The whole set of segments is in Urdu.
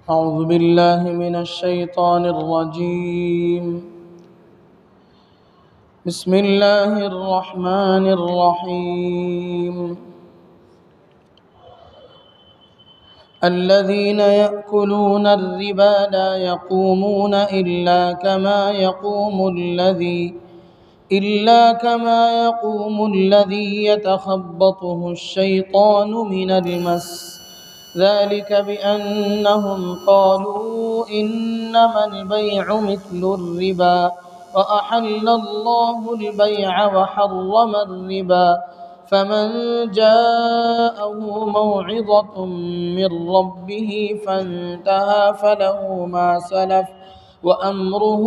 أعوذ بالله من الشيطان الرجيم. بسم الله الرحمن الرحيم. الذين يأكلون الربا لا يقومون إلا كما يقوم الذي يتخبطه الشيطان من المس، ذلك بأنهم قالوا إنما البيع مثل الربا وأحل الله البيع وحرم الربا، فمن جاءه موعظة من ربه فانتهى فله ما سلف وأمره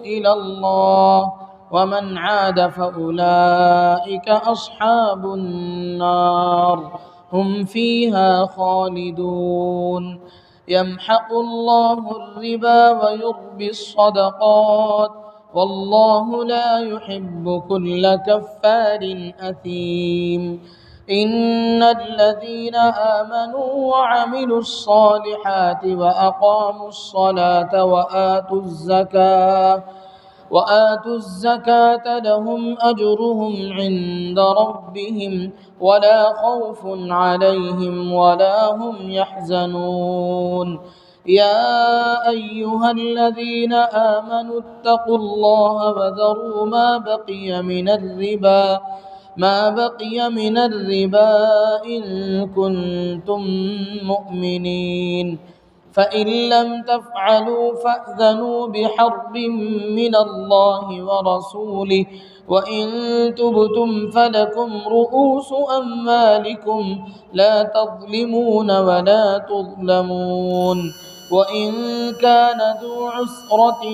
إلى الله، ومن عاد فأولئك أصحاب النار هم فيها خالدون. يمحق الله الربا ويربي الصدقات والله لا يحب كل كفار أثيم. إن الذين آمنوا وعملوا الصالحات وأقاموا الصلاة وآتوا الزكاة لهم أجرهم عند ربهم ولا خوف عليهم ولا هم يحزنون. يا أيها الذين آمنوا اتقوا الله وذروا ما بقي من الربا إن كنتم مؤمنين، فإن لم تفعلوا فأذنوا بحرب من الله ورسوله، وإن تبتم فلكم رؤوس أموالكم لا تظلمون ولا تظلمون، وإن كان ذو عسرة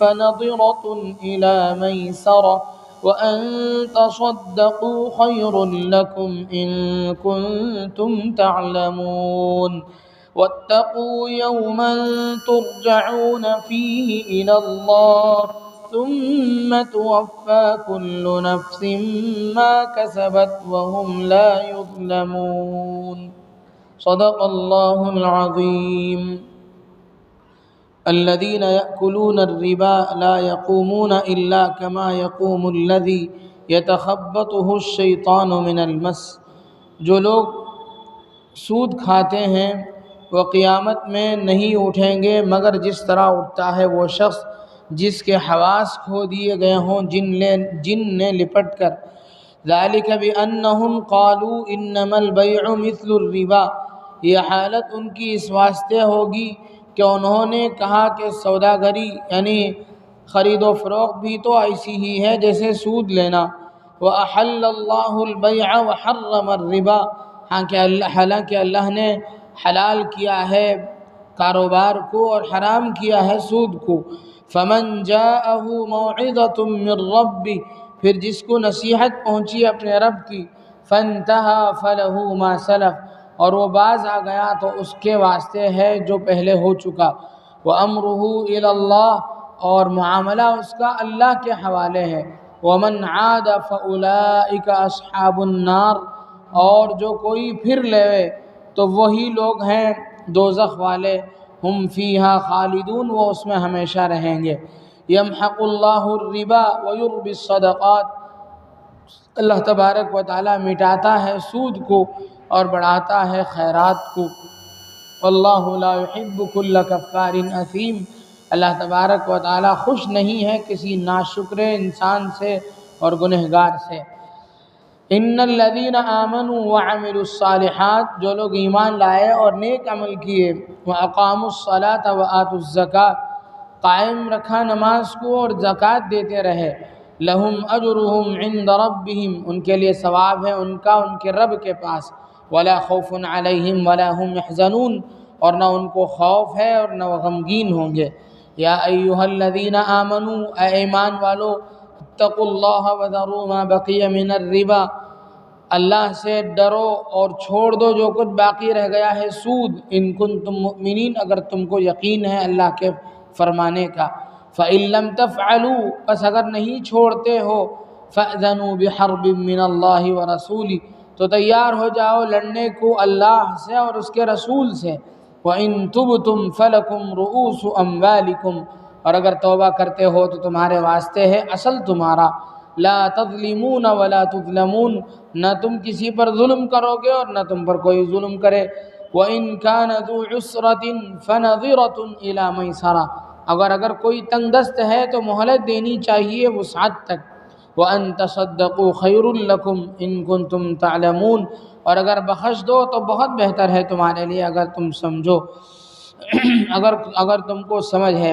فنظرة إلى ميسرة، وأن تصدقوا خير لكم إن كنتم تعلمون. واتقوا يوما ترجعون فيه إلى الله ثم توفى كل نفس ما كسبت وهم لا يظلمون. صدق الله العظيم. الذين يأكلون الربا لا يقومون إلا كما يقوم الذي يتخبطه الشيطان من المس. جو لوگ سود کھاتے ہیں وہ قیامت میں نہیں اٹھیں گے مگر جس طرح اٹھتا ہے وہ شخص جس کے حواس کھو دیے گئے ہوں جن نے لپٹ کر. ذالک بأنہم قالوا انما البیع مثل الربا. یہ حالت ان کی اس واسطے ہوگی کہ انہوں نے کہا کہ سوداگری یعنی خرید و فروخت بھی تو ایسی ہی ہے جیسے سود لینا. وأحل اللہ البیع وحرم الربا. حالانکہ اللہ نے حلال کیا ہے کاروبار کو اور حرام کیا ہے سود کو. فمن جاءہ موعظۃ من ربہ. پھر جس کو نصیحت پہنچی اپنے رب کی. فانتہى فلہ ما سلف. اور وہ باز آ گیا تو اس کے واسطے ہے جو پہلے ہو چکا. وامرہ الی اللہ. اور معاملہ اس کا اللہ کے حوالے ہے. ومن عاد فاولئک اصحاب النار. اور جو کوئی پھر لے تو وہی لوگ ہیں دوزخ والے. ہم فیہا خالدون. وہ اس میں ہمیشہ رہیں گے. یمحق اللہ الربا ویربی الصدقات. اللہ تبارک و تعالی مٹاتا ہے سود کو اور بڑھاتا ہے خیرات کو. واللہ لا يحب كل کفار اثیم. اللہ تبارک و تعالی خوش نہیں ہے کسی ناشکر انسان سے اور گنہگار سے. ان الذین آمنوا وعملوا الصالحات. جو لوگ ایمان لائے اور نیک عمل کیے. واقاموا الصلاۃ وآتوا الزکاۃ. قائم رکھا نماز کو اور زکوٰۃ دیتے رہے. لہم اجرہم عند ربہم. ان کے لیے ثواب ہے ان کا ان کے رب کے پاس. ولا خوف علیہم ولا هم يحزنون. اور نہ ان کو خوف ہے اور نہ وہ غمگین ہوں گے. یا ایھا الذین آمنوا. اے ایمان والو. اتقوا اللہ وذروا ما بقی من الربا. اللہ سے ڈرو اور چھوڑ دو جو کچھ باقی رہ گیا ہے سود. ان کنتم مؤمنین. اگر تم کو یقین ہے اللہ کے فرمانے کا. فإن لم تفعلوا. پس اگر نہیں چھوڑتے ہو. فأذنوا بحرب من اللہ ورسولہ. تو تیار ہو جاؤ لڑنے کو اللہ سے اور اس کے رسول سے. وَإِن تُبْتُمْ فَلَكُمْ رُؤُوسُ أَمْوَالِكُمْ، اور اگر توبہ کرتے ہو تو تمہارے واسطے ہے اصل تمہارا، لا تظلمون ولا تظلمون، نہ تم کسی پر ظلم کرو گے اور نہ تم پر کوئی ظلم کرے۔ وَإِن كَانَ ذُو عُسْرَةٍ فَنَظِرَةٌ إِلَىٰ مَيْسَرَةٍ، اگر کوئی تنگ دست ہے تو مہلت دینی چاہیے وسعت تک۔ وَأَن تَصَدَّقُوا خَيْرٌ لَكُمْ إِن كُنتُمْ تَعْلَمُونَ، اور اگر بخش دو تو بہت بہتر ہے تمہارے لیے اگر تم سمجھو، اگر تم کو سمجھ ہے۔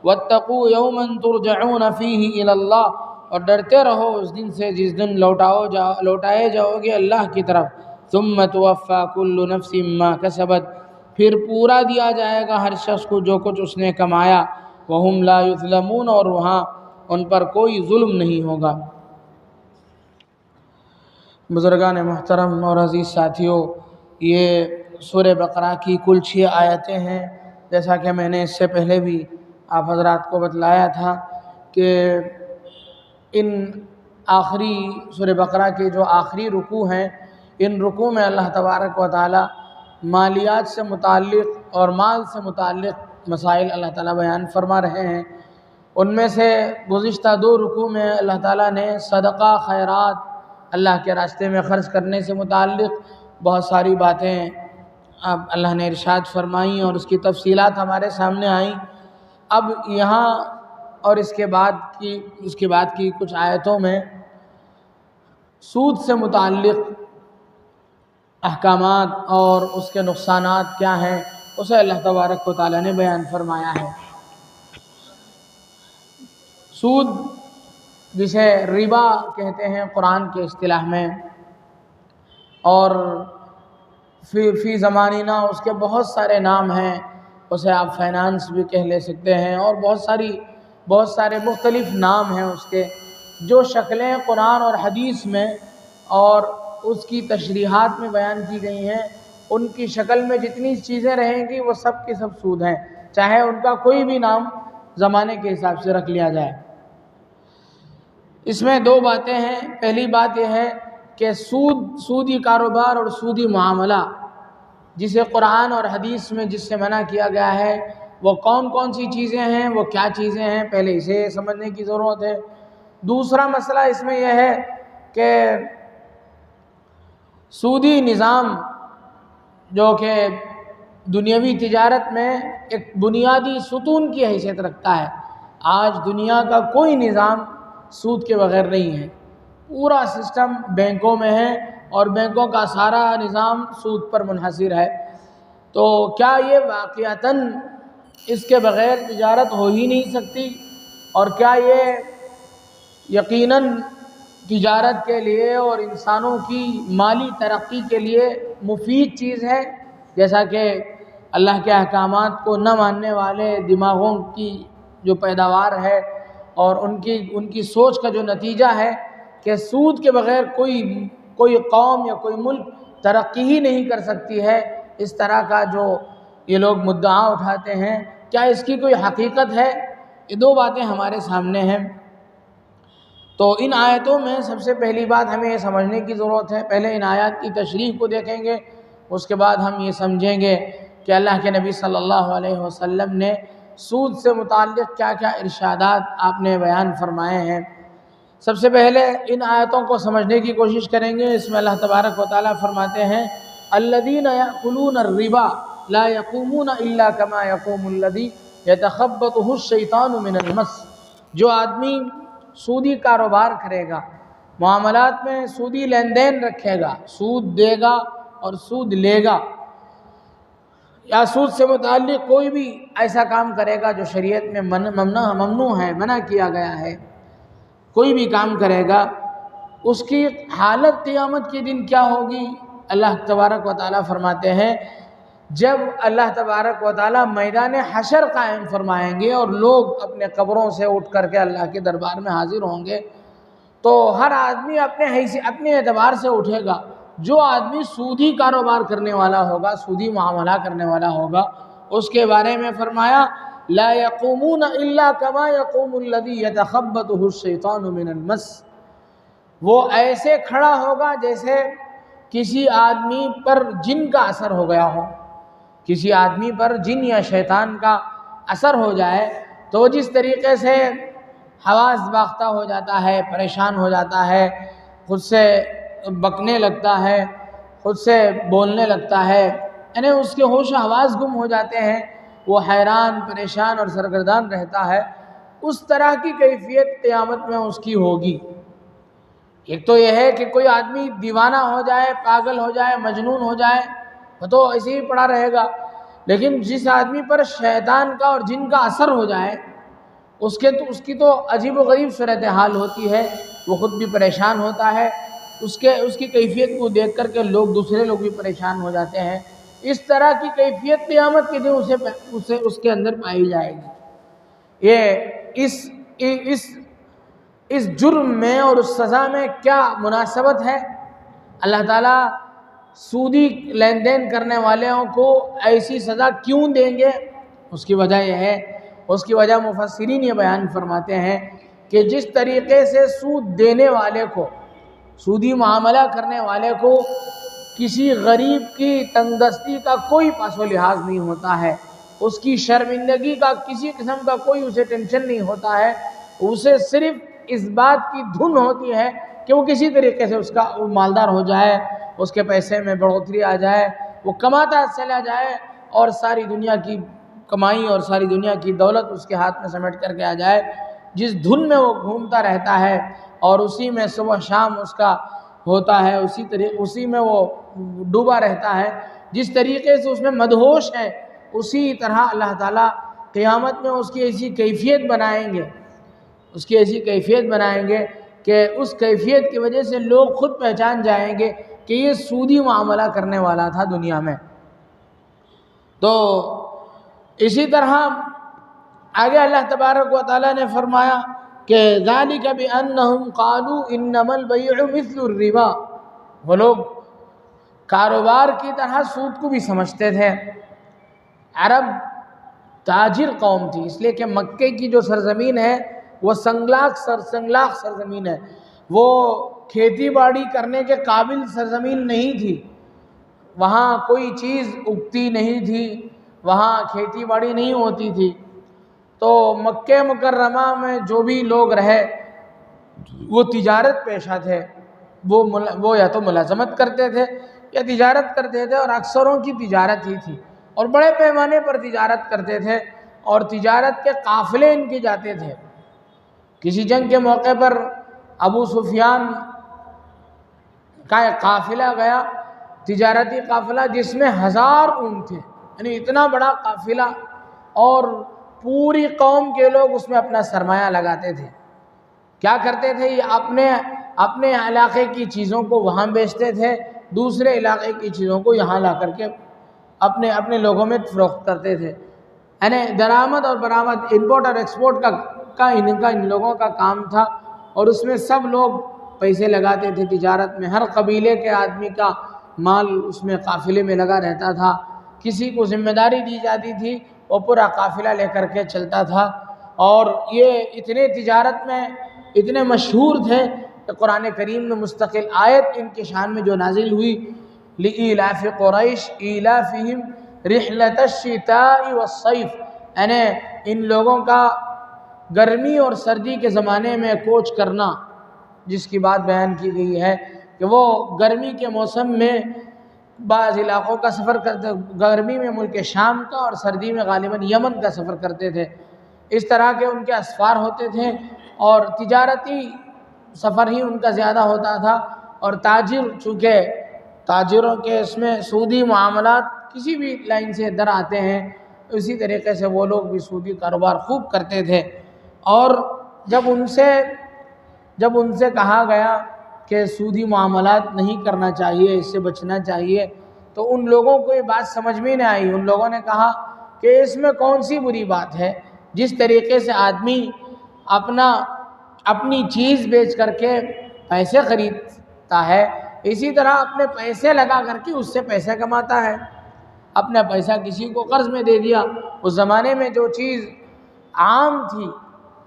وَاتَّقُوا يَوْمًا تُرْجَعُونَ فِيهِ إِلَى اللَّهِ، اور ڈرتے رہو اس دن سے جس دن لوٹائے جاؤ گے اللہ کی طرف۔ ثُمَّ تُوَفَّى كُلُّ نَفْسٍ مَّا كَسَبَتْ، پھر پورا دیا جائے گا ہر شخص کو جو کچھ اس نے کمایا۔ وَهُمْ لَا يُظْلَمُونَ، اور وہاں ان پر کوئی ظلم نہیں ہوگا۔ بزرگان محترم اور عزیز ساتھیوں، یہ سورہ بقرہ کی کل 6 آیتیں ہیں۔ جیسا کہ میں نے اس سے پہلے بھی آپ حضرات کو بتلایا تھا کہ ان آخری سورہ بقرہ کے جو آخری رکوع ہیں، ان رکوع میں اللہ تبارک و تعالی مالیات سے متعلق اور مال سے متعلق مسائل اللہ تعالیٰ بیان فرما رہے ہیں۔ ان میں سے گزشتہ 2 رکوع میں اللہ تعالیٰ نے صدقہ، خیرات، اللہ کے راستے میں خرچ کرنے سے متعلق بہت ساری باتیں اللہ نے ارشاد فرمائیں اور اس کی تفصیلات ہمارے سامنے آئیں۔ اب یہاں اور اس کے بعد کی کچھ آیتوں میں سود سے متعلق احکامات اور اس کے نقصانات کیا ہیں اسے اللہ تبارک و تعالیٰ نے بیان فرمایا ہے۔ سود جسے ربا کہتے ہیں قرآن کے اصطلاح میں، اور فی زماننا اس کے بہت سارے نام ہیں، اسے آپ فائنانس بھی کہہ لے سکتے ہیں، اور بہت سارے مختلف نام ہیں اس کے، جو شکلیں قرآن اور حدیث میں اور اس کی تشریحات میں بیان کی گئی ہیں، ان کی شکل میں جتنی چیزیں رہیں گی وہ سب کی سب سود ہیں، چاہے ان کا کوئی بھی نام زمانے کے حساب سے رکھ لیا جائے۔ اس میں 2 باتیں ہیں۔ پہلی بات یہ ہے کہ سودی کاروبار اور سودی معاملہ جسے قرآن اور حدیث میں جس سے منع کیا گیا ہے وہ کون کون سی چیزیں ہیں، وہ کیا چیزیں ہیں، پہلے اسے سمجھنے کی ضرورت ہے۔ دوسرا مسئلہ اس میں یہ ہے کہ سودی نظام جو کہ دنیاوی تجارت میں ایک بنیادی ستون کی حیثیت رکھتا ہے۔ آج دنیا کا کوئی نظام سود کے بغیر نہیں ہے، پورا سسٹم بینکوں میں ہے اور بینکوں کا سارا نظام سود پر منحصر ہے۔ تو کیا یہ واقعتاً اس کے بغیر تجارت ہو ہی نہیں سکتی؟ اور کیا یہ یقیناً تجارت کے لیے اور انسانوں کی مالی ترقی کے لیے مفید چیز ہے؟ جیسا کہ اللہ کے احکامات کو نہ ماننے والے دماغوں کی جو پیداوار ہے اور ان کی سوچ کا جو نتیجہ ہے کہ سود کے بغیر کوئی قوم یا کوئی ملک ترقی ہی نہیں کر سکتی ہے، اس طرح کا جو یہ لوگ مدعا اٹھاتے ہیں، کیا اس کی کوئی حقیقت ہے؟ یہ 2 باتیں ہمارے سامنے ہیں۔ تو ان آیتوں میں سب سے پہلی بات ہمیں یہ سمجھنے کی ضرورت ہے، پہلے ان آیات کی تشریح کو دیکھیں گے، اس کے بعد ہم یہ سمجھیں گے کہ اللہ کے نبی صلی اللہ علیہ وسلم نے سود سے متعلق کیا کیا ارشادات آپ نے بیان فرمائے ہیں۔ سب سے پہلے ان آیتوں کو سمجھنے کی کوشش کریں گے۔ اس میں اللہ تبارک و تعالیٰ فرماتے ہیں الذین یأکلون الربا لا یقومون الا کما یقوم الذی یتخبطہ الشیطان من المس، جو آدمی سودی کاروبار کرے گا، معاملات میں سودی لین دین رکھے گا، سود دے گا اور سود لے گا، یا سود سے متعلق کوئی بھی ایسا کام کرے گا جو شریعت میں ممنوع ہے، منع کیا گیا ہے، کوئی بھی کام کرے گا، اس کی حالت قیامت کے دن کیا ہوگی؟ اللہ تبارک و تعالیٰ فرماتے ہیں جب اللہ تبارک و تعالیٰ میدان حشر قائم فرمائیں گے اور لوگ اپنے قبروں سے اٹھ کر کے اللہ کے دربار میں حاضر ہوں گے، تو ہر آدمی اپنے اعتبار سے اٹھے گا۔ جو آدمی سودی کاروبار کرنے والا ہوگا، سودی معاملہ کرنے والا ہوگا، اس کے بارے میں فرمایا لا یقومون الا کما یقوم الذی یتخبطہ الشیطان من المس، وہ ایسے کھڑا ہوگا جیسے کسی آدمی پر جن کا اثر ہو گیا ہو، کسی آدمی پر جن یا شیطان کا اثر ہو جائے تو وہ جس طریقے سے حواس باختہ ہو جاتا ہے، پریشان ہو جاتا ہے، خود سے بکنے لگتا ہے، خود سے بولنے لگتا ہے، یعنی اس کے ہوش و حواس گم ہو جاتے ہیں، وہ حیران، پریشان اور سرگردان رہتا ہے، اس طرح کی کیفیت قیامت میں اس کی ہوگی۔ ایک تو یہ ہے کہ کوئی آدمی دیوانہ ہو جائے، پاگل ہو جائے، مجنون ہو جائے، وہ تو ایسے ہی پڑا رہے گا، لیکن جس آدمی پر شیطان کا اور جن کا اثر ہو جائے اس کی تو عجیب و غریب صورتحال ہوتی ہے، وہ خود بھی پریشان ہوتا ہے، اس کی کیفیت کو دیکھ کر کے دوسرے لوگ بھی پریشان ہو جاتے ہیں۔ اس طرح کی کیفیت قیامت کے دن اس کے اندر پائی جائے گی۔ یہ اس جرم میں اور اس سزا میں کیا مناسبت ہے؟ اللہ تعالیٰ سودی لین دین کرنے والوں کو ایسی سزا کیوں دیں گے؟ اس کی وجہ یہ ہے، اس کی وجہ مفسرین یہ بیان فرماتے ہیں کہ جس طریقے سے سود دینے والے کو، سودی معاملہ کرنے والے کو کسی غریب کی تنگدستی کا کوئی پاس و لحاظ نہیں ہوتا ہے، اس کی شرمندگی کا کسی قسم کا کوئی اسے ٹینشن نہیں ہوتا ہے، اسے صرف اس بات کی دھن ہوتی ہے کہ وہ کسی طریقے سے اس کا مالدار ہو جائے، اس کے پیسے میں بڑھوتری آ جائے، وہ کماتا چلا جائے اور ساری دنیا کی کمائی اور ساری دنیا کی دولت اس کے ہاتھ میں سمیٹ کر کے آ جائے۔ جس دھن میں وہ گھومتا رہتا ہے اور اسی میں صبح شام اس کا ہوتا ہے، اسی میں وہ ڈوبا رہتا ہے، جس طریقے سے اس میں مدہوش ہے، اسی طرح اللہ تعالیٰ قیامت میں اس کی ایسی کیفیت بنائیں گے، کہ اس کیفیت کی وجہ سے لوگ خود پہچان جائیں گے کہ یہ سودی معاملہ کرنے والا تھا دنیا میں۔ تو اسی طرح آگے اللہ تبارک و تعالیٰ نے فرمایا کہ ذَلِكَ بِأَنَّهُمْ قَالُوا إِنَّمَا الْبَيْعُ مِثْلُ الرِّبَا، وہ لوگ کاروبار کی طرح سود کو بھی سمجھتے تھے۔ عرب تاجر قوم تھی، اس لیے کہ مکے کی جو سرزمین ہے وہ سنگلاخ سرزمین ہے، وہ کھیتی باڑی کرنے کے قابل سرزمین نہیں تھی، وہاں کوئی چیز اگتی نہیں تھی، وہاں کھیتی باڑی نہیں ہوتی تھی۔ تو مکہ مکرمہ میں جو بھی لوگ رہے وہ تجارت پیشہ تھے، وہ یا تو ملازمت کرتے تھے یا تجارت کرتے تھے، اور اکثروں کی تجارت ہی تھی، اور بڑے پیمانے پر تجارت کرتے تھے، اور تجارت کے قافلے ان کے جاتے تھے۔ کسی جنگ کے موقع پر ابو سفیان کا ایک قافلہ گیا، تجارتی قافلہ جس میں 1000 اونٹ تھے، یعنی اتنا بڑا قافلہ، اور پوری قوم کے لوگ اس میں اپنا سرمایہ لگاتے تھے۔ کیا کرتے تھے؟ یہ اپنے علاقے کی چیزوں کو وہاں بیچتے تھے، دوسرے علاقے کی چیزوں کو یہاں لا کر کے اپنے لوگوں میں فروخت کرتے تھے، یعنی درآمد اور برآمد، امپورٹ اور ایکسپورٹ کا ان لوگوں کا کام تھا، اور اس میں سب لوگ پیسے لگاتے تھے تجارت میں۔ ہر قبیلے کے آدمی کا مال اس میں قافلے میں لگا رہتا تھا، کسی کو ذمہ داری دی جاتی تھی، وہ پورا قافلہ لے کر کے چلتا تھا، اور یہ اتنے تجارت میں اتنے مشہور تھے کہ قرآن کریم میں مستقل آیت ان کے شان میں جو نازل ہوئی، لِإِيلَافِ قُرَيْشٍ إِيلَافِهِمْ رِحْلَةَ الشِّتَاءِ وَالصَّيْفِ، یعنی ان لوگوں کا گرمی اور سردی کے زمانے میں کوچ کرنا، جس کی بات بیان کی گئی ہے کہ وہ گرمی کے موسم میں بعض علاقوں کا سفر کرتے، گرمی میں ملک شام کا اور سردی میں غالباً یمن کا سفر کرتے تھے، اس طرح کے ان کے اسفار ہوتے تھے، اور تجارتی سفر ہی ان کا زیادہ ہوتا تھا، اور تاجر چونکہ تاجروں کے اس میں سودی معاملات کسی بھی لائن سے در آتے ہیں، اسی طریقے سے وہ لوگ بھی سودی کاروبار خوب کرتے تھے۔ اور جب ان سے کہا گیا کہ سودی معاملات نہیں کرنا چاہیے، اس سے بچنا چاہیے، تو ان لوگوں کو یہ بات سمجھ میں نہیں آئی۔ ان لوگوں نے کہا کہ اس میں کون سی بری بات ہے؟ جس طریقے سے آدمی اپنی چیز بیچ کر کے پیسے خریدتا ہے، اسی طرح اپنے پیسے لگا کر کے اس سے پیسے کماتا ہے۔ اپنا پیسہ کسی کو قرض میں دے دیا۔ اس زمانے میں جو چیز عام تھی،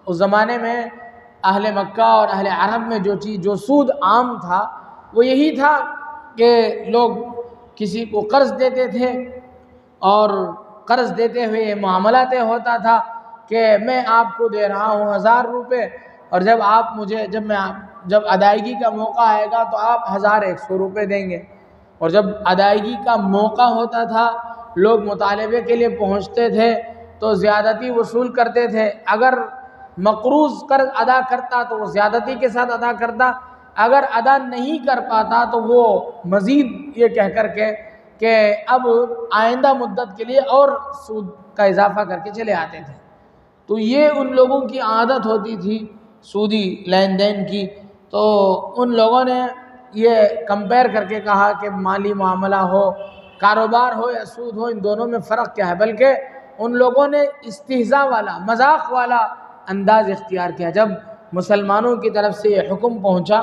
اس زمانے میں اہل مکہ اور اہل عرب میں جو سود عام تھا وہ یہی تھا کہ لوگ کسی کو قرض دیتے تھے، اور قرض دیتے ہوئے یہ معاملہ طے ہوتا تھا کہ میں آپ کو دے رہا ہوں 1000 روپے، اور جب ادائیگی کا موقع آئے گا تو آپ 1100 روپے دیں گے۔ اور جب ادائیگی کا موقع ہوتا تھا، لوگ مطالبے کے لیے پہنچتے تھے تو زیادتی وصول کرتے تھے۔ اگر مقروض قرض ادا کرتا تو وہ زیادتی کے ساتھ ادا کرتا، اگر ادا نہیں کر پاتا تو وہ مزید یہ کہہ کر کے کہ اب آئندہ مدت کے لیے اور سود کا اضافہ کر کے چلے آتے تھے۔ تو یہ ان لوگوں کی عادت ہوتی تھی سودی لین دین کی۔ تو ان لوگوں نے یہ کمپیئر کر کے کہا کہ مالی معاملہ ہو، کاروبار ہو یا سود ہو، ان دونوں میں فرق کیا ہے، بلکہ ان لوگوں نے استہزاء والا، مذاق والا انداز اختیار کیا۔ جب مسلمانوں کی طرف سے یہ حکم پہنچا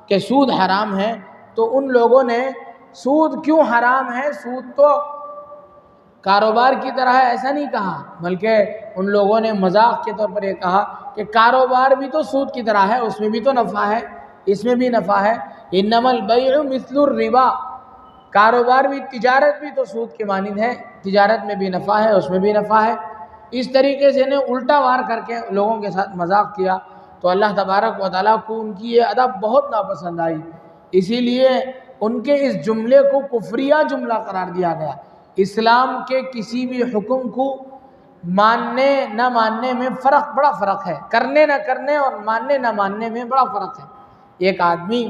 کہ سود حرام ہے تو ان لوگوں نے سود کیوں حرام ہے، سود تو کاروبار کی طرح ہے ایسا نہیں کہا، بلکہ ان لوگوں نے مذاق کے طور پر یہ کہا کہ کاروبار بھی تو سود کی طرح ہے، اس میں بھی تو نفع ہے، اس میں بھی نفع ہے۔ انما البیع مثل الربا، کاروبار بھی، تجارت بھی تو سود کے مانند ہے، تجارت میں بھی نفع ہے، اس میں بھی نفع ہے۔ اس طریقے سے انہیں الٹا وار کر کے لوگوں کے ساتھ مذاق کیا تو اللہ تبارک و تعالیٰ کو ان کی یہ ادب بہت ناپسند آئی، اسی لیے ان کے اس جملے کو کفریہ جملہ قرار دیا گیا۔ اسلام کے کسی بھی حکم کو ماننے نہ ماننے میں بڑا فرق ہے، کرنے نہ کرنے اور ماننے نہ ماننے میں بڑا فرق ہے۔ ایک آدمی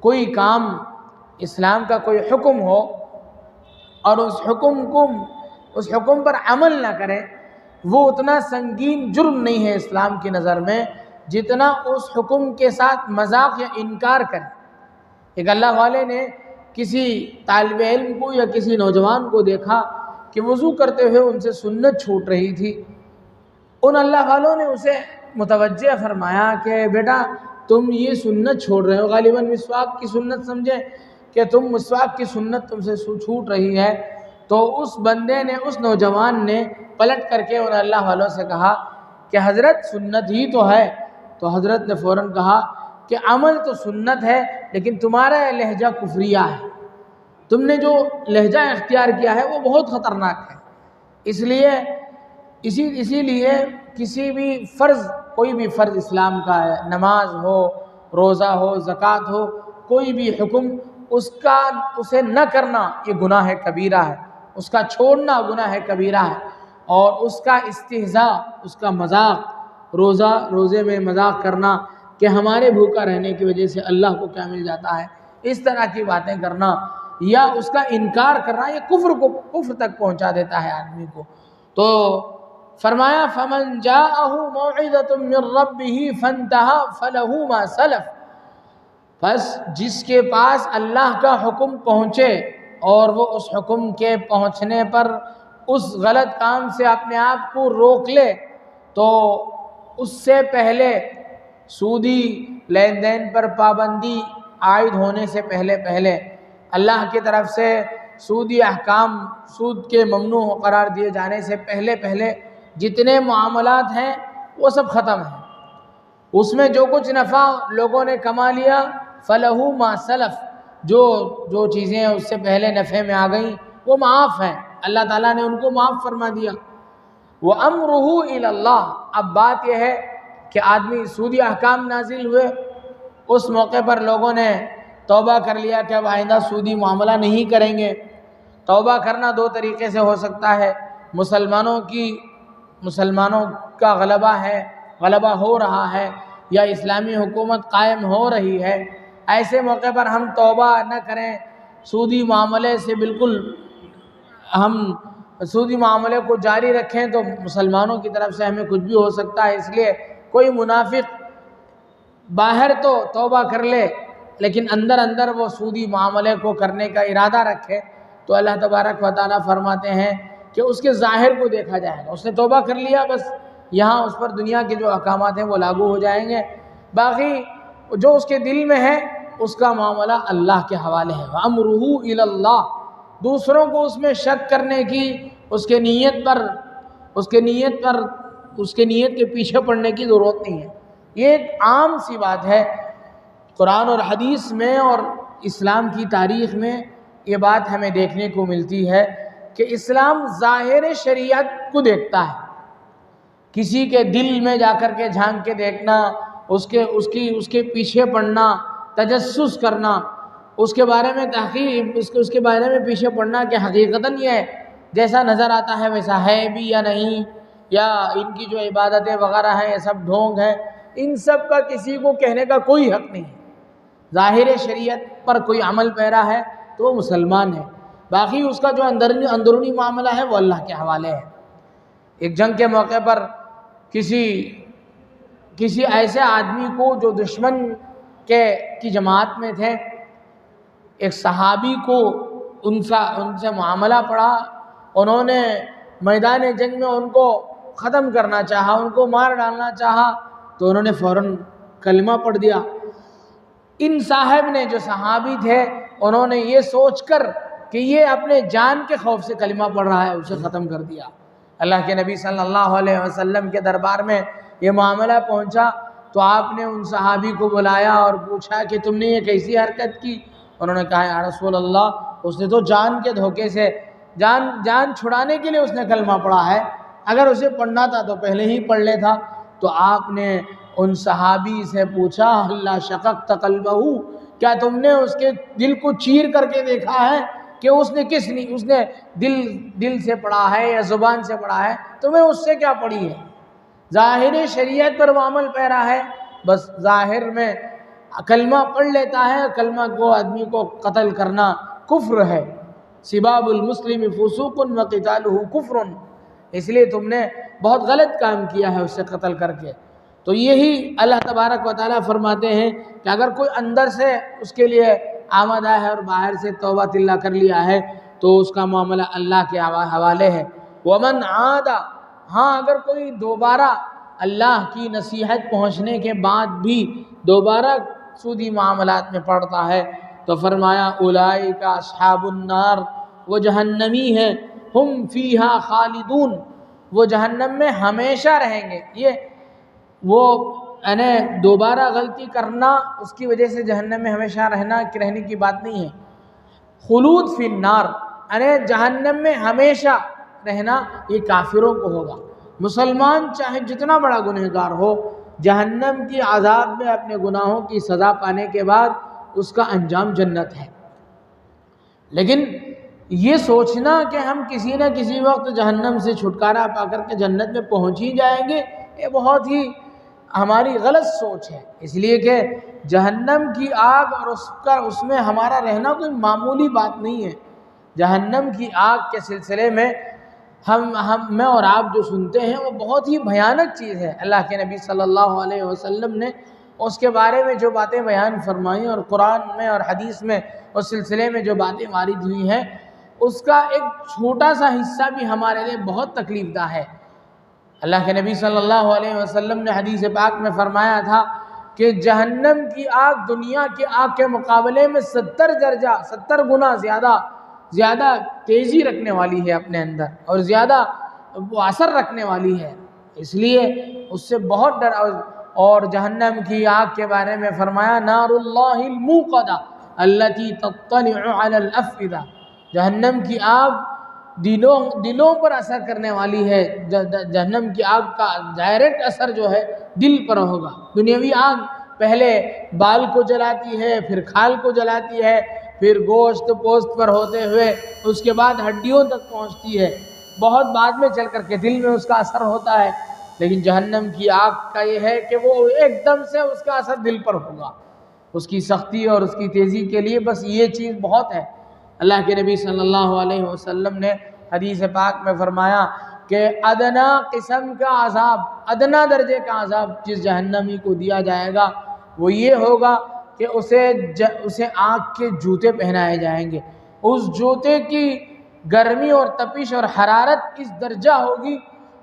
کوئی کام، اسلام کا کوئی حکم ہو اور اس حکم پر عمل نہ کرے، وہ اتنا سنگین جرم نہیں ہے اسلام کی نظر میں جتنا اس حکم کے ساتھ مذاق یا انکار کرے۔ ایک اللہ والے نے کسی طالب علم کو یا کسی نوجوان کو دیکھا کہ وضو کرتے ہوئے ان سے سنت چھوٹ رہی تھی۔ ان اللہ والوں نے اسے متوجہ فرمایا کہ بیٹا تم یہ سنت چھوڑ رہے ہو، غالباً مسواک کی سنت سمجھے کہ تم مسواک کی سنت تم سے چھوٹ رہی ہے۔ تو اس بندے نے، اس نوجوان نے پلٹ کر کے ان اللہ والوں سے کہا کہ حضرت سنت ہی تو ہے۔ تو حضرت نے فوراً کہا کہ عمل تو سنت ہے لیکن تمہارا یہ لہجہ کفریہ ہے، تم نے جو لہجہ اختیار کیا ہے وہ بہت خطرناک ہے۔ اسی لیے کسی بھی فرض، کوئی بھی فرض اسلام کا ہے، نماز ہو، روزہ ہو، زکوٰۃ ہو، کوئی بھی حکم، اسے نہ کرنا یہ گناہ کبیرہ ہے، اس کا چھوڑنا گناہ کبیرہ ہے، اور اس کا استہزاء، اس کا مذاق، روزے میں مذاق کرنا کہ ہمارے بھوکا رہنے کی وجہ سے اللہ کو کیا مل جاتا ہے، اس طرح کی باتیں کرنا یا اس کا انکار کرنا، یہ کفر تک پہنچا دیتا ہے آدمی کو۔ تو فرمایا فَمَنْ جَاءَهُ مَوْعِظَةٌ مِّن رَّبِّهِ فَانْتَهَىٰ فَلَهُ مَا سَلَفَ، پس جس کے پاس اللہ کا حکم پہنچے اور وہ اس حکم کے پہنچنے پر اس غلط کام سے اپنے آپ کو روک لے، تو اس سے پہلے سودی لین دین پر پابندی عائد ہونے سے پہلے اللہ کی طرف سے سودی احکام، سود کے ممنوع قرار دیے جانے سے پہلے جتنے معاملات ہیں وہ سب ختم ہیں۔ اس میں جو کچھ نفع لوگوں نے کما لیا فَلَهُ مَا سَلَفَ، جو چیزیں اس سے پہلے نفع میں آ گئیں وہ معاف ہیں، اللہ تعالیٰ نے ان کو معاف فرما دیا۔ وَأَمْرُهُ إِلَى اللَّهِ، اب بات یہ ہے کہ آدمی سودی احکام نازل ہوئے، اس موقع پر لوگوں نے توبہ کر لیا کہ اب آئندہ سودی معاملہ نہیں کریں گے۔ توبہ کرنا دو طریقے سے ہو سکتا ہے، مسلمانوں کا غلبہ ہو رہا ہے یا اسلامی حکومت قائم ہو رہی ہے، ایسے موقع پر ہم توبہ نہ کریں، سودی معاملے سے بالکل ہم سودی معاملے کو جاری رکھیں تو مسلمانوں کی طرف سے ہمیں کچھ بھی ہو سکتا ہے۔ اس لیے کوئی منافق باہر تو توبہ کر لے لیکن اندر وہ سودی معاملے کو کرنے کا ارادہ رکھے تو اللہ تبارک و تعالیٰ فرماتے ہیں کہ اس کے ظاہر کو دیکھا جائے گا، اس نے توبہ کر لیا، بس یہاں اس پر دنیا کے جو احکامات ہیں وہ لاگو ہو جائیں گے، باقی جو اس کے دل میں ہے اس کا معاملہ اللہ کے حوالے ہے۔ وَأَمْرُهُ إِلَى اللَّهِ، دوسروں کو اس میں شک کرنے کی، اس کے نیت کے پیچھے پڑنے کی ضرورت نہیں ہے۔ یہ ایک عام سی بات ہے، قرآن اور حدیث میں اور اسلام کی تاریخ میں یہ بات ہمیں دیکھنے کو ملتی ہے کہ اسلام ظاہر شریعت کو دیکھتا ہے، کسی کے دل میں جا کر کے جھانک کے دیکھنا، اس کے پیچھے پڑنا، تجسس کرنا، اس کے بارے میں تحقیق، اس کے بارے میں پیچھے پڑنا کہ حقیقتاً یہ جیسا نظر آتا ہے ویسا ہے بھی یا نہیں، یا ان کی جو عبادتیں وغیرہ ہیں یہ سب ڈھونگ ہے، ان سب کا کسی کو کہنے کا کوئی حق نہیں ہے۔ ظاہر شریعت پر کوئی عمل پیرا ہے تو وہ مسلمان ہے، باقی اس کا جو اندرونی معاملہ ہے وہ اللہ کے حوالے ہے۔ ایک جنگ کے موقع پر کسی ایسے آدمی کو جو دشمن کی جماعت میں تھے، ایک صحابی کو ان سے معاملہ پڑا، انہوں نے میدان جنگ میں ان کو ختم کرنا چاہا، ان کو مار ڈالنا چاہا، تو انہوں نے فوراً کلمہ پڑھ دیا۔ ان صاحب نے، جو صحابی تھے، انہوں نے یہ سوچ کر کہ یہ اپنے جان کے خوف سے کلمہ پڑھ رہا ہے، اسے ختم کر دیا۔ اللہ کے نبی صلی اللہ علیہ وسلم کے دربار میں یہ معاملہ پہنچا تو آپ نے ان صحابی کو بلایا اور پوچھا کہ تم نے یہ کیسی حرکت کی؟ انہوں نے کہا یا رسول اللہ، اس نے تو جان کے دھوکے سے، جان چھڑانے کے لیے اس نے کلمہ پڑھا ہے، اگر اسے پڑھنا تھا تو پہلے ہی پڑھ لیتا۔ تو آپ نے ان صحابی سے پوچھا اللہ شققت قلبہ، کیا تم نے اس کے دل کو چیر کر کے دیکھا ہے کہ اس نے دل سے پڑھا ہے یا زبان سے پڑھا ہے؟ تمہیں اس سے کیا پڑھی ہے؟ ظاہر شریعت پر وہ عمل پیرا ہے، بس ظاہر میں کلمہ پڑھ لیتا ہے، کلمہ کو آدمی کو قتل کرنا کفر ہے۔ سباب المسلم فسوق وقتالہ کفر، اس لیے تم نے بہت غلط کام کیا ہے اسے قتل کر کے۔ تو یہی اللہ تبارک و تعالیٰ فرماتے ہیں کہ اگر کوئی اندر سے اس کے لیے آمدہ ہے اور باہر سے توبہ اللہ کر لیا ہے تو اس کا معاملہ اللہ کے حوالے ہے۔ ومن عاد، ہاں اگر کوئی دوبارہ اللہ کی نصیحت پہنچنے کے بعد بھی دوبارہ سودی معاملات میں پڑتا ہے تو فرمایا اولئک اصحاب النار، وہ جہنمی ہیں، ہم فیہا خالدون، وہ جہنم میں ہمیشہ رہیں گے۔ یہ وہ دوبارہ غلطی کرنا اس کی وجہ سے جہنم میں ہمیشہ رہنے کی بات نہیں ہے۔ خلود فی النار، جہنم میں ہمیشہ رہنا یہ کافروں کو ہوگا۔ مسلمان چاہے جتنا بڑا گنہگار ہو، جہنم کی عذاب میں اپنے گناہوں کی سزا پانے کے بعد اس کا انجام جنت ہے۔ لیکن یہ سوچنا کہ ہم کسی نہ کسی وقت جہنم سے چھٹکارا پا کر کے جنت میں پہنچ ہی جائیں گے، یہ بہت ہی ہماری غلط سوچ ہے۔ اس لیے کہ جہنم کی آگ اور اس میں ہمارا رہنا کوئی معمولی بات نہیں ہے۔ جہنم کی آگ کے سلسلے میں میں اور آپ جو سنتے ہیں وہ بہت ہی بھیانک چیز ہے۔ اللہ کے نبی صلی اللہ علیہ وسلم نے اس کے بارے میں جو باتیں بیان فرمائیں اور قرآن میں اور حدیث میں اس سلسلے میں جو باتیں وارد ہوئی ہیں، اس کا ایک چھوٹا سا حصہ بھی ہمارے لیے بہت تکلیف دہ ہے۔ اللہ کے نبی صلی اللہ علیہ وسلم نے حدیث پاک میں فرمایا تھا کہ جہنم کی آگ دنیا کی آگ کے مقابلے میں 70 گنا زیادہ تیزی رکھنے والی ہے اپنے اندر، اور زیادہ وہ اثر رکھنے والی ہے، اس لیے اس سے بہت ڈر۔ اور جہنم کی آگ کے بارے میں فرمایا نار اللہ الموقدہ التي تطلع على الافئدہ، جہنم کی آگ دلوں پر اثر کرنے والی ہے۔ جہنم کی آگ کا ڈائریکٹ اثر جو ہے دل پر ہوگا۔ دنیاوی آگ پہلے بال کو جلاتی ہے، پھر کھال کو جلاتی ہے، پھر گوشت پوست پر ہوتے ہوئے اس کے بعد ہڈیوں تک پہنچتی ہے، بہت بعد میں چل کر کے دل میں اس کا اثر ہوتا ہے۔ لیکن جہنم کی آگ کا یہ ہے کہ وہ ایک دم سے اس کا اثر دل پر ہوگا۔ اس کی سختی اور اس کی تیزی کے لیے بس یہ چیز بہت ہے۔ اللہ کے نبی صلی اللہ علیہ وسلم نے حدیث پاک میں فرمایا کہ ادنا قسم کا عذاب، ادنا درجے کا عذاب جس جہنمی کو دیا جائے گا وہ یہ ہوگا کہ اسے آگ کے جوتے پہنائے جائیں گے۔ اس جوتے کی گرمی اور تپش اور حرارت اس درجہ ہوگی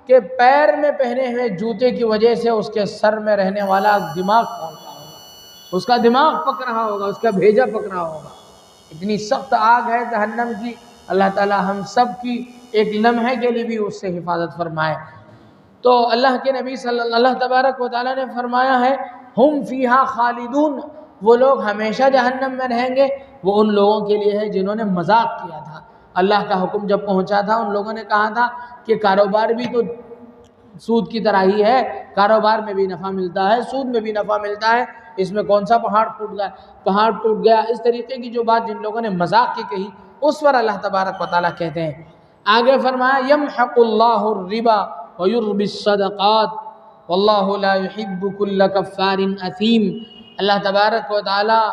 کہ پیر میں پہنے ہوئے جوتے کی وجہ سے اس کے سر میں رہنے والا دماغ پھٹ رہا ہوگا، اس کا دماغ پک رہا ہوگا، اس کا بھیجا پک رہا ہوگا۔ اتنی سخت آگ ہے جہنم کی۔ اللہ تعالی ہم سب کی ایک لمحے کے لیے بھی اس سے حفاظت فرمائے۔ تو اللہ کے نبی اللہ تبارک و تعالیٰ نے فرمایا ہے ہم فیہا خالدون، وہ لوگ ہمیشہ جہنم میں رہیں گے۔ وہ ان لوگوں کے لیے ہے جنہوں نے مذاق کیا تھا، اللہ کا حکم جب پہنچا تھا ان لوگوں نے کہا تھا کہ کاروبار بھی تو سود کی طرح ہی ہے، کاروبار میں بھی نفع ملتا ہے، سود میں بھی نفع ملتا ہے، اس میں کون سا پہاڑ ٹوٹ گیا، اس طریقے کی جو بات جن لوگوں نے مذاق کی کہی، اس پر اللہ تبارک و تعالیٰ کہتے ہیں، آگے فرمایا یمحق اللہ الربا ویربی الصدقات واللہ لا يحب كل کفار اثیم۔ اللہ تبارک و تعالیٰ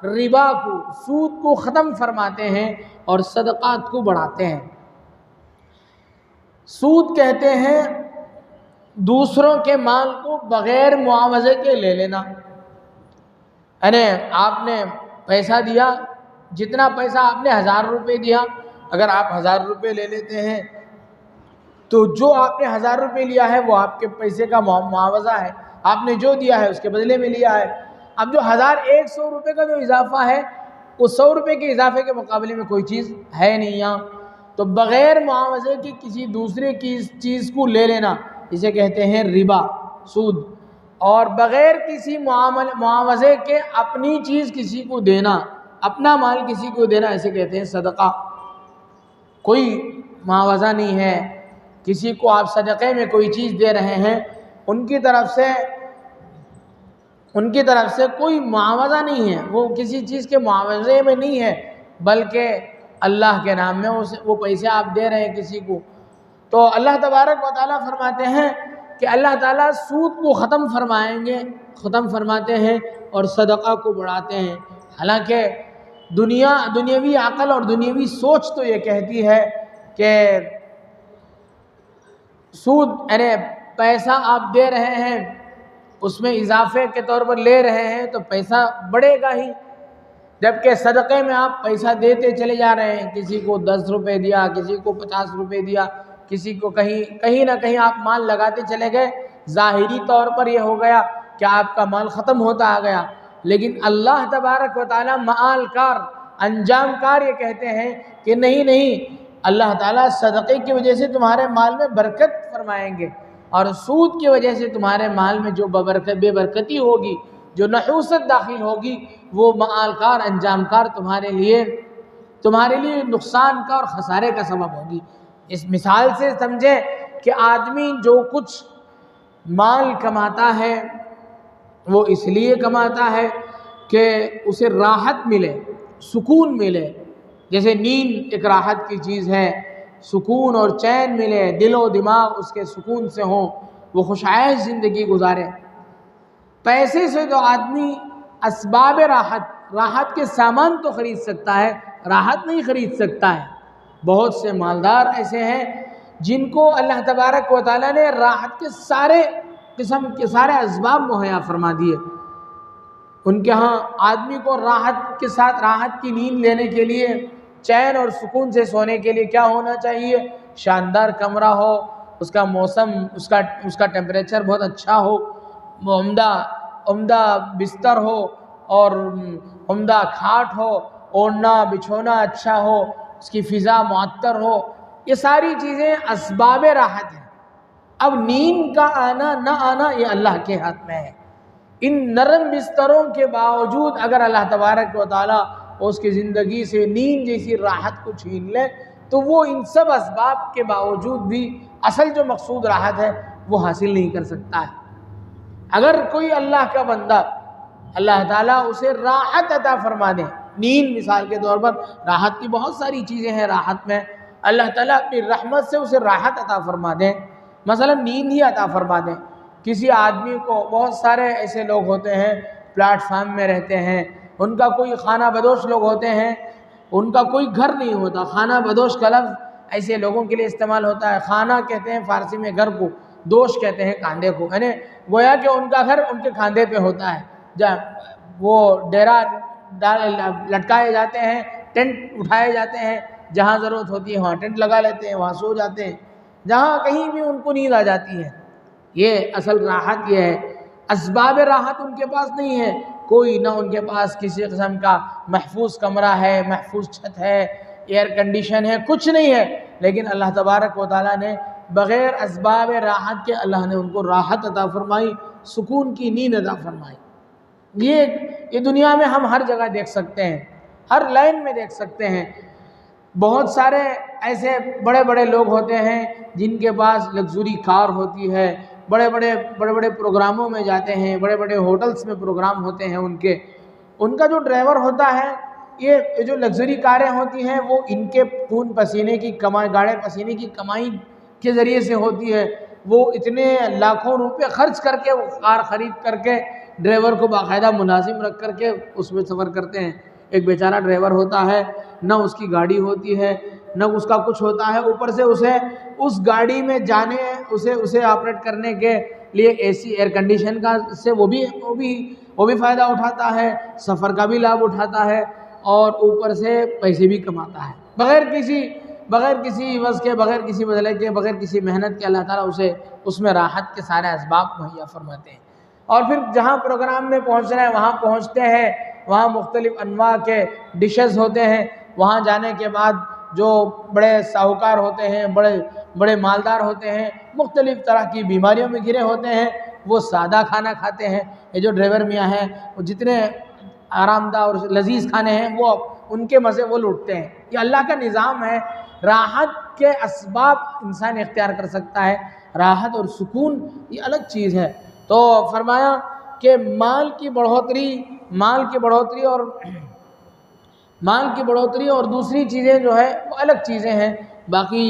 ربا کو، سود کو ختم فرماتے ہیں اور صدقات کو بڑھاتے ہیں۔ سود کہتے ہیں دوسروں کے مال کو بغیر معاوضے کے لے لینا، یعنی آپ نے پیسہ دیا، جتنا پیسہ آپ نے 1000 روپے دیا، اگر آپ 1000 روپے لے لیتے ہیں تو جو آپ نے 1000 روپے لیا ہے وہ آپ کے پیسے کا معاوضہ ہے، آپ نے جو دیا ہے اس کے بدلے میں لیا ہے۔ اب جو 1100 روپے کا جو اضافہ ہے وہ 100 روپے کے اضافے کے مقابلے میں کوئی چیز ہے نہیں یہاں، تو بغیر معاوضے کی کسی دوسرے کی چیز کو لے لینا اسے کہتے ہیں ربا، سود، اور بغیر کسی معاوضے کے اپنی چیز کسی کو دینا، اپنا مال کسی کو دینا، اسے کہتے ہیں صدقہ۔ کوئی معاوضہ نہیں ہے، کسی کو آپ صدقے میں کوئی چیز دے رہے ہیں، ان کی طرف سے کوئی معاوضہ نہیں ہے، وہ کسی چیز کے معاوضے میں نہیں ہے، بلکہ اللہ کے نام میں وہ پیسے آپ دے رہے ہیں کسی کو۔ تو اللہ تبارک و تعالیٰ فرماتے ہیں کہ اللہ تعالیٰ سود کو ختم فرماتے ہیں اور صدقہ کو بڑھاتے ہیں، حالانکہ دنیاوی عقل اور دنیاوی سوچ تو یہ کہتی ہے کہ سود یعنی پیسہ آپ دے رہے ہیں، اس میں اضافے کے طور پر لے رہے ہیں تو پیسہ بڑھے گا ہی، جبکہ صدقے میں آپ پیسہ دیتے چلے جا رہے ہیں، کسی کو 10 روپے دیا، کسی کو 50 روپے دیا، کسی کو کہیں نہ کہیں آپ مال لگاتے چلے گئے، ظاہری طور پر یہ ہو گیا کہ آپ کا مال ختم ہوتا آ گیا، لیکن اللہ تبارک و تعالیٰ معال کار، انجام کار یہ کہتے ہیں کہ نہیں، اللہ تعالیٰ صدقے کی وجہ سے تمہارے مال میں برکت فرمائیں گے، اور سود کی وجہ سے تمہارے مال میں جو بے برکتی ہوگی، جو نحوست داخل ہوگی، وہ معال کار، انجام کار تمہارے لیے نقصان کا اور خسارے کا سبب ہوگی۔ اس مثال سے سمجھیں کہ آدمی جو کچھ مال کماتا ہے وہ اس لیے کماتا ہے کہ اسے راحت ملے، سکون ملے، جیسے نیند ایک راحت کی چیز ہے، سکون اور چین ملے، دل و دماغ اس کے سکون سے ہوں، وہ خوشائش زندگی گزارے۔ پیسے سے تو آدمی اسباب راحت کے سامان تو خرید سکتا ہے، راحت نہیں خرید سکتا ہے۔ بہت سے مالدار ایسے ہیں جن کو اللہ تبارک و تعالیٰ نے راحت کے سارے قسم کے سارے اسباب مہیا فرما دیے۔ ان کے ہاں آدمی کو راحت کے ساتھ راحت کی نیند لینے کے لیے، چین اور سکون سے سونے کے لیے کیا ہونا چاہیے؟ شاندار کمرہ ہو، اس کا موسم، اس کا ٹیمپریچر بہت اچھا ہو، عمدہ بستر ہو اور عمدہ کھاٹ ہو، اوڑھنا بچھونا اچھا ہو، اس کی فضا معطر ہو، یہ ساری چیزیں اسباب راحت ہیں۔ اب نیند کا آنا نہ آنا یہ اللہ کے ہاتھ میں ہے۔ ان نرم بستروں کے باوجود اگر اللہ تبارک و تعالیٰ اس کی زندگی سے نیند جیسی راحت کو چھین لے تو وہ ان سب اسباب کے باوجود بھی اصل جو مقصود راحت ہے وہ حاصل نہیں کر سکتا ہے۔ اگر کوئی اللہ کا بندہ، اللہ تعالیٰ اسے راحت عطا فرما دے، نیند مثال کے طور پر، راحت کی بہت ساری چیزیں ہیں راحت میں، اللہ تعالیٰ اپنی رحمت سے اسے راحت عطا فرما دیں، مثلا نیند ہی عطا فرما دیں۔ کسی آدمی کو، بہت سارے ایسے لوگ ہوتے ہیں پلیٹ فارم میں رہتے ہیں، ان کا کوئی خانہ بدوش لوگ ہوتے ہیں، ان کا کوئی گھر نہیں ہوتا۔ خانہ بدوش کا لفظ ایسے لوگوں کے لیے استعمال ہوتا ہے، خانہ کہتے ہیں فارسی میں گھر کو، دوش کہتے ہیں کاندھے کو، یعنی گویا کہ ان کا گھر ان کے کاندھے پہ ہوتا ہے، وہ ڈیرا لٹکائے جاتے ہیں، ٹینٹ اٹھائے جاتے ہیں، جہاں ضرورت ہوتی ہے وہاں ٹینٹ لگا لیتے ہیں، وہاں سو جاتے ہیں، جہاں کہیں بھی ان کو نیند آ جاتی ہے۔ یہ اصل راحت یہ ہے۔ اسباب راحت ان کے پاس نہیں ہے، کوئی نہ ان کے پاس کسی قسم کا محفوظ کمرہ ہے، محفوظ چھت ہے، ایئر کنڈیشن ہے، کچھ نہیں ہے، لیکن اللہ تبارک و تعالیٰ نے بغیر اسباب راحت کے اللہ نے ان کو راحت عطا فرمائی، سکون کی نیند عطا فرمائی۔ یہ دنیا میں ہم ہر جگہ دیکھ سکتے ہیں، ہر لائن میں دیکھ سکتے ہیں۔ بہت سارے ایسے بڑے بڑے لوگ ہوتے ہیں جن کے پاس لگژری کار ہوتی ہے، بڑے بڑے پروگراموں میں جاتے ہیں، بڑے بڑے ہوٹلز میں پروگرام ہوتے ہیں ان کا جو ڈرائیور ہوتا ہے، یہ جو لگژری کاریں ہوتی ہیں وہ ان کے خون پسینے کی کمائی، گاڑے پسینے کی کمائی کے ذریعے سے ہوتی ہے۔ وہ اتنے لاکھوں روپے خرچ کر کے وہ کار خرید کر کے ڈرائیور کو باقاعدہ ملازم رکھ کر کے اس میں سفر کرتے ہیں۔ ایک بیچارہ ڈرائیور ہوتا ہے، نہ اس کی گاڑی ہوتی ہے، نہ اس کا کچھ ہوتا ہے، اوپر سے اسے اس گاڑی میں جانے، اسے آپریٹ کرنے کے لیے اے سی، ایئر کنڈیشن کا سے وہ بھی فائدہ اٹھاتا ہے، سفر کا بھی لابھ اٹھاتا ہے، اور اوپر سے پیسے بھی کماتا ہے بغیر کسی عوض کے، بغیر کسی بدلے کے، بغیر کسی محنت کے۔ اللہ تعالیٰ اسے اس میں راحت کے سارے اسباب مہیا فرماتے ہیں۔ اور پھر جہاں پروگرام میں پہنچنا ہے وہاں پہنچتے ہیں، وہاں مختلف انواع کے ڈشز ہوتے ہیں، وہاں جانے کے بعد جو بڑے ساہوکار ہوتے ہیں، بڑے مالدار ہوتے ہیں، مختلف طرح کی بیماریوں میں گھرے ہوتے ہیں، وہ سادہ کھانا کھاتے ہیں۔ یہ جو ڈرائیور میاں ہیں وہ جتنے آرام دہ اور لذیذ کھانے ہیں وہ ان کے مزے وہ لوٹتے ہیں۔ یہ اللہ کا نظام ہے۔ راحت کے اسباب انسان اختیار کر سکتا ہے، راحت اور سکون یہ الگ چیز ہے۔ تو فرمایا کہ مال کی بڑھوتری اور دوسری چیزیں جو ہے وہ الگ چیزیں ہیں۔ باقی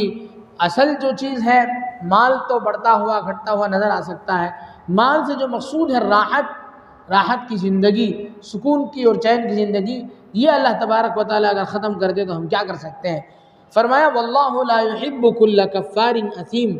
اصل جو چیز ہے، مال تو بڑھتا ہوا گھٹتا ہوا نظر آ سکتا ہے، مال سے جو مقصود ہے راحت کی زندگی، سکون کی اور چین کی زندگی، یہ اللہ تبارک و تعالیٰ اگر ختم کر دے تو ہم کیا کر سکتے ہیں۔ فرمایا واللہ لا يحب كل كفار اثیم،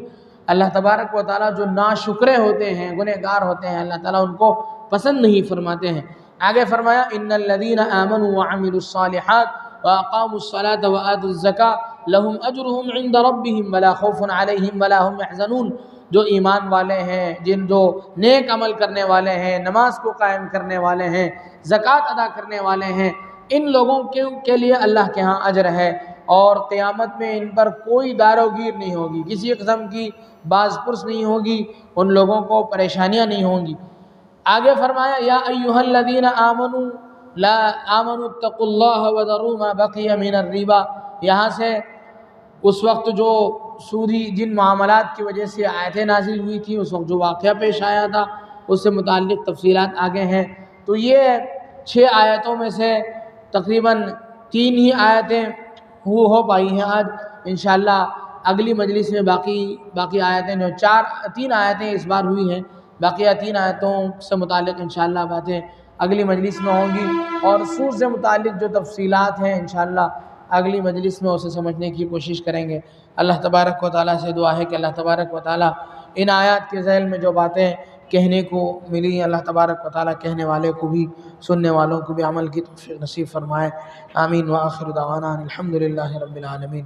اللہ تبارک و تعالیٰ جو ناشکرے ہوتے ہیں، گنہگار ہوتے ہیں، اللہ تعالیٰ ان کو پسند نہیں فرماتے ہیں۔ آگے فرمایا ان الذين آمنوا وعملوا الصالحات واقاموا الصلاة وآتوا الزكاة لهم اجرهم عند ربهم ولا خوف عليهم ولا هم يحزنون، جو ایمان والے ہیں، جو نیک عمل کرنے والے ہیں، نماز کو قائم کرنے والے ہیں، زکوٰۃ ادا کرنے والے ہیں، ان لوگوں کے لیے اللہ کے ہاں اجر ہے، اور قیامت میں ان پر کوئی دار و گیر نہیں ہوگی، کسی قسم کی باز پرس نہیں ہوگی، ان لوگوں کو پریشانیاں نہیں ہوں گی۔ آگے فرمایا یا ایھا الذین آمنوا اتقوا اللہ وذروا ما بقی من الربا، یہاں سے اس وقت جو سودی جن معاملات کی وجہ سے آیتیں نازل ہوئی تھیں، اس وقت جو واقعہ پیش آیا تھا اس سے متعلق تفصیلات آگے ہیں۔ تو یہ 6 آیتوں میں سے تقریباً 3 ہی آیتیں ہو پائی ہیں آج۔ انشاءاللہ اگلی مجلس میں باقی آیتیں جو 3 آیتیں اس بار ہوئی ہیں، باقیہ 3 آیتوں سے متعلق انشاءاللہ باتیں اگلی مجلس میں ہوں گی، اور سود سے متعلق جو تفصیلات ہیں انشاءاللہ اگلی مجلس میں اسے سمجھنے کی کوشش کریں گے۔ اللہ تبارک و تعالیٰ سے دعا ہے کہ اللہ تبارک و تعالیٰ ان آیات کے ذیل میں جو باتیں کہنے کو ملی، اللہ تبارک و تعالیٰ کہنے والے کو بھی، سننے والوں کو بھی عمل کی توفیق نصیب فرمائے۔ آمین۔ وآخر دعوانا الحمدللہ رب العالمین۔